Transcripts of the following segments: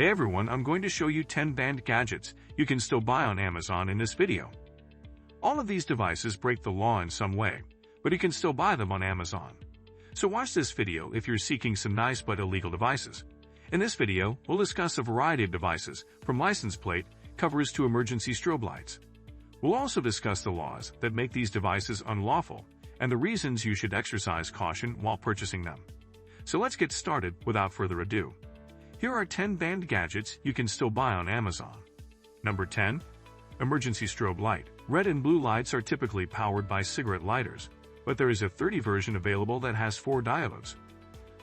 Hey everyone, I'm going to show you 10 banned gadgets you can still buy on Amazon in this video. All of these devices break the law in some way, but you can still buy them on Amazon. So watch this video if you're seeking some nice but illegal devices. In this video, we'll discuss a variety of devices, from license plate covers to emergency strobe lights. We'll also discuss the laws that make these devices unlawful and the reasons you should exercise caution while purchasing them. So let's get started without further ado. Here are 10 banned gadgets you can still buy on Amazon. Number 10. Emergency strobe light. Red and blue lights are typically powered by cigarette lighters, but there is a 30 version available that has 4 diodes.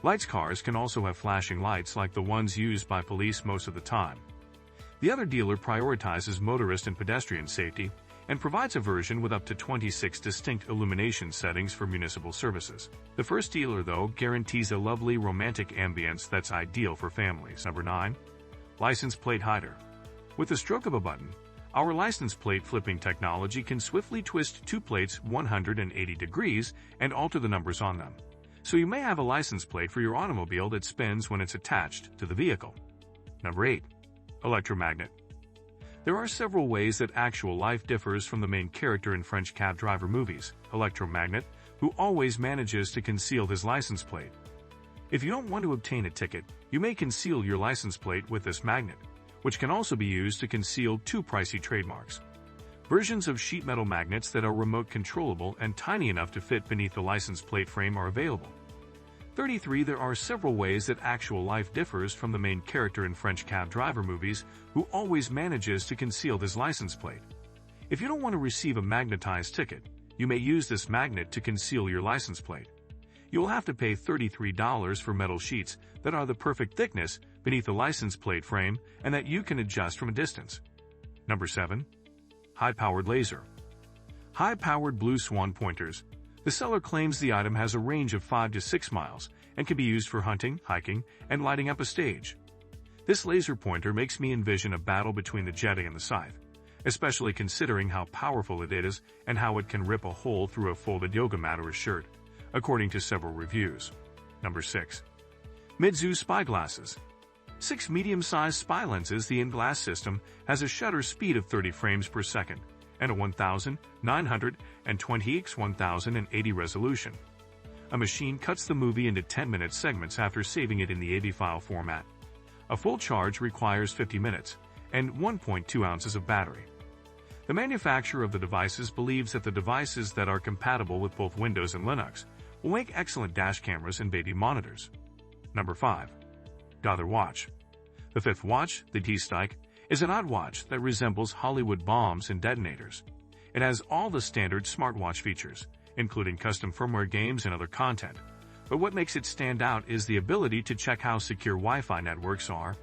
Lights cars can also have flashing lights like the ones used by police most of the time. The other dealer prioritizes motorist and pedestrian safety and provides a version with up to 26 distinct illumination settings for municipal services. The first dealer, though, guarantees a lovely romantic ambience that's ideal for families. Number 9. License plate hider. With the stroke of a button, our license plate flipping technology can swiftly twist 2 plates 180 degrees and alter the numbers on them. So you may have a license plate for your automobile that spins when it's attached to the vehicle. Number 8. Electromagnet. There are several ways that actual life differs from the main character in French cab driver movies, Electromagnet, who always manages to conceal his license plate. If you don't want to obtain a ticket, you may conceal your license plate with this magnet, which can also be used to conceal 2 pricey trademarks. Versions of sheet metal magnets that are remote controllable and tiny enough to fit beneath the license plate frame are available. 33. There are several ways that actual life differs from the main character in French cab driver movies, who always manages to conceal his license plate. If you don't want to receive a magnetized ticket, you may use this magnet to conceal your license plate. You will have to pay $33 for metal sheets that are the perfect thickness beneath the license plate frame and that you can adjust from a distance. Number 7. High-powered laser. High-powered blue swan pointers. The seller claims the item has a range of 5 to 6 miles and can be used for hunting, hiking, and lighting up a stage. This laser pointer makes me envision a battle between the Jedi and the Scythe, especially considering how powerful it is and how it can rip a hole through a folded yoga mat or a shirt, according to several reviews. Number 6. Mitsu spyglasses. 6 medium-sized spy lenses. The in-glass system has a shutter speed of 30 frames per second and a 1920 x 1080 resolution. A machine cuts the movie into 10-minute segments after saving it in the AV file format. A full charge requires 50 minutes and 1.2 ounces of battery. The manufacturer of the devices believes that the devices that are compatible with both Windows and Linux will make excellent dash cameras and baby monitors. Number 5. Gather watch. The 5th watch, the T-Stike, is an odd watch that resembles Hollywood bombs and detonators. It has all the standard smartwatch features, including custom firmware, games, and other content. But what makes it stand out is the ability to check how secure Wi-Fi networks are.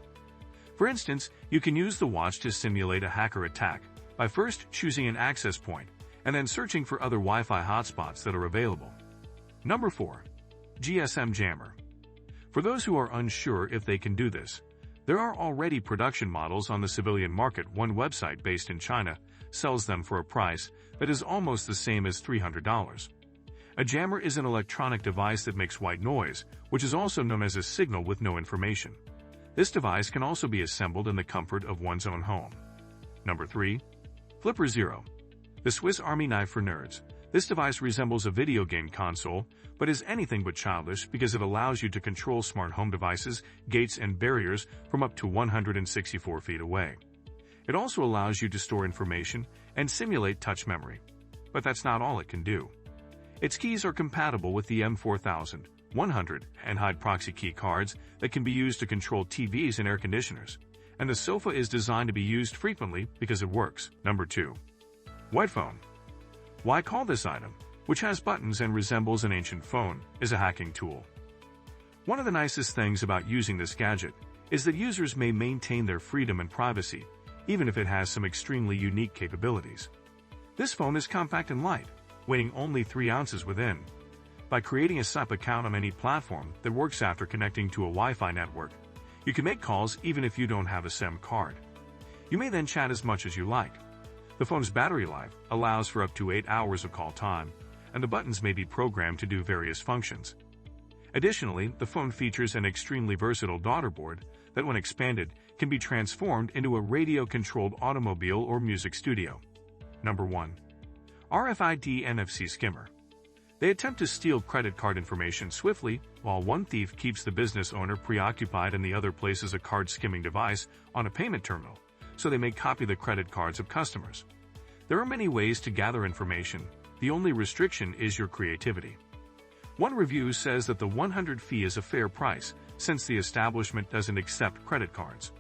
For instance, you can use the watch to simulate a hacker attack by first choosing an access point and then searching for other Wi-Fi hotspots that are available. Number 4. GSM jammer. For those who are unsure if they can do this, there are already production models on the civilian market. One website based in China sells them for a price that is almost the same as $300. A jammer is an electronic device that makes white noise, which is also known as a signal with no information. This device can also be assembled in the comfort of one's own home. Number 3. Flipper Zero. The Swiss Army knife for nerds. This device resembles a video game console, but is anything but childish because it allows you to control smart home devices, gates, and barriers from up to 164 feet away. It also allows you to store information and simulate touch memory. But that's not all it can do. Its keys are compatible with the M4100 and hide proxy key cards that can be used to control TVs and air conditioners. And the sofa is designed to be used frequently because it works. Number 2. White phone. Why call this item, which has buttons and resembles an ancient phone, is a hacking tool. One of the nicest things about using this gadget is that users may maintain their freedom and privacy, even if it has some extremely unique capabilities. This phone is compact and light, weighing only 3 ounces within. By creating a SIP account on any platform that works after connecting to a Wi-Fi network, you can make calls even if you don't have a SIM card. You may then chat as much as you like. The phone's battery life allows for up to 8 hours of call time, and the buttons may be programmed to do various functions. Additionally, the phone features an extremely versatile daughter board that, when expanded, can be transformed into a radio-controlled automobile or music studio. Number 1. RFID NFC Skimmer. They attempt to steal credit card information swiftly, while one thief keeps the business owner preoccupied and the other places a card-skimming device on a payment terminal, so they may copy the credit cards of customers. There are many ways to gather information. The only restriction is your creativity. One review says that the $100 fee is a fair price, since the establishment doesn't accept credit cards.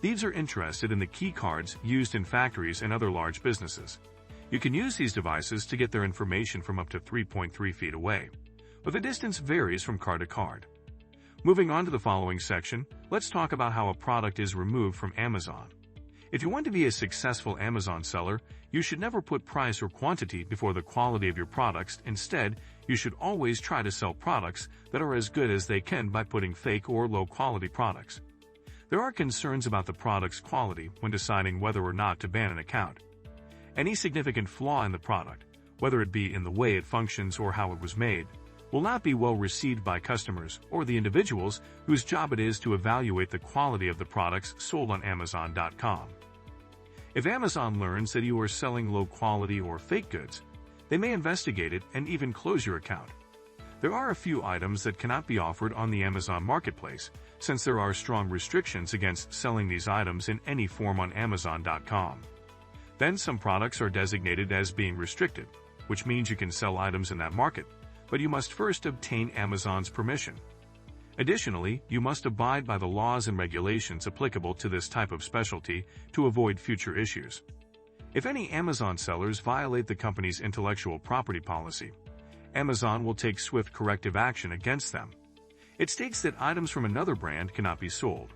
Thieves are interested in the key cards used in factories and other large businesses. You can use these devices to get their information from up to 3.3 feet away, but the distance varies from card to card. Moving on to the following section, let's talk about how a product is removed from Amazon. If you want to be a successful Amazon seller, you should never put price or quantity before the quality of your products. Instead, you should always try to sell products that are as good as they can by putting fake or low-quality products. There are concerns about the product's quality when deciding whether or not to ban an account. Any significant flaw in the product, whether it be in the way it functions or how it was made, will not be well received by customers or the individuals whose job it is to evaluate the quality of the products sold on Amazon.com. If Amazon learns that you are selling low-quality or fake goods, they may investigate it and even close your account. There are a few items that cannot be offered on the Amazon marketplace, since there are strong restrictions against selling these items in any form on Amazon.com. Then some products are designated as being restricted, which means you can sell items in that market, but you must first obtain Amazon's permission. Additionally, you must abide by the laws and regulations applicable to this type of specialty to avoid future issues. If any Amazon sellers violate the company's intellectual property policy, Amazon will take swift corrective action against them. It states that items from another brand cannot be sold.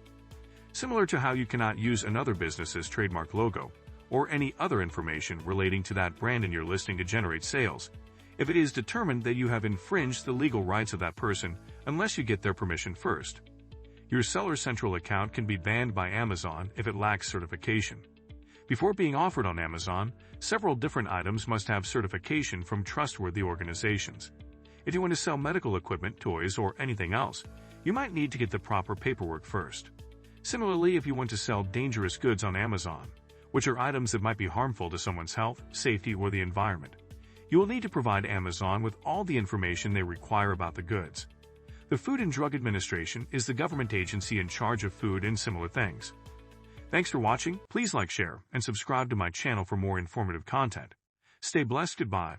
Similar to how you cannot use another business's trademark logo, or any other information relating to that brand in your listing to generate sales, if it is determined that you have infringed the legal rights of that person unless you get their permission first. Your Seller Central account can be banned by Amazon if it lacks certification. Before being offered on Amazon, several different items must have certification from trustworthy organizations. If you want to sell medical equipment, toys, or anything else, you might need to get the proper paperwork first. Similarly, if you want to sell dangerous goods on Amazon, which are items that might be harmful to someone's health, safety, or the environment, you will need to provide Amazon with all the information they require about the goods. The Food and Drug Administration is the government agency in charge of food and similar things. Thanks for watching. Please like, share, and subscribe to my channel for more informative content. Stay blessed. Goodbye.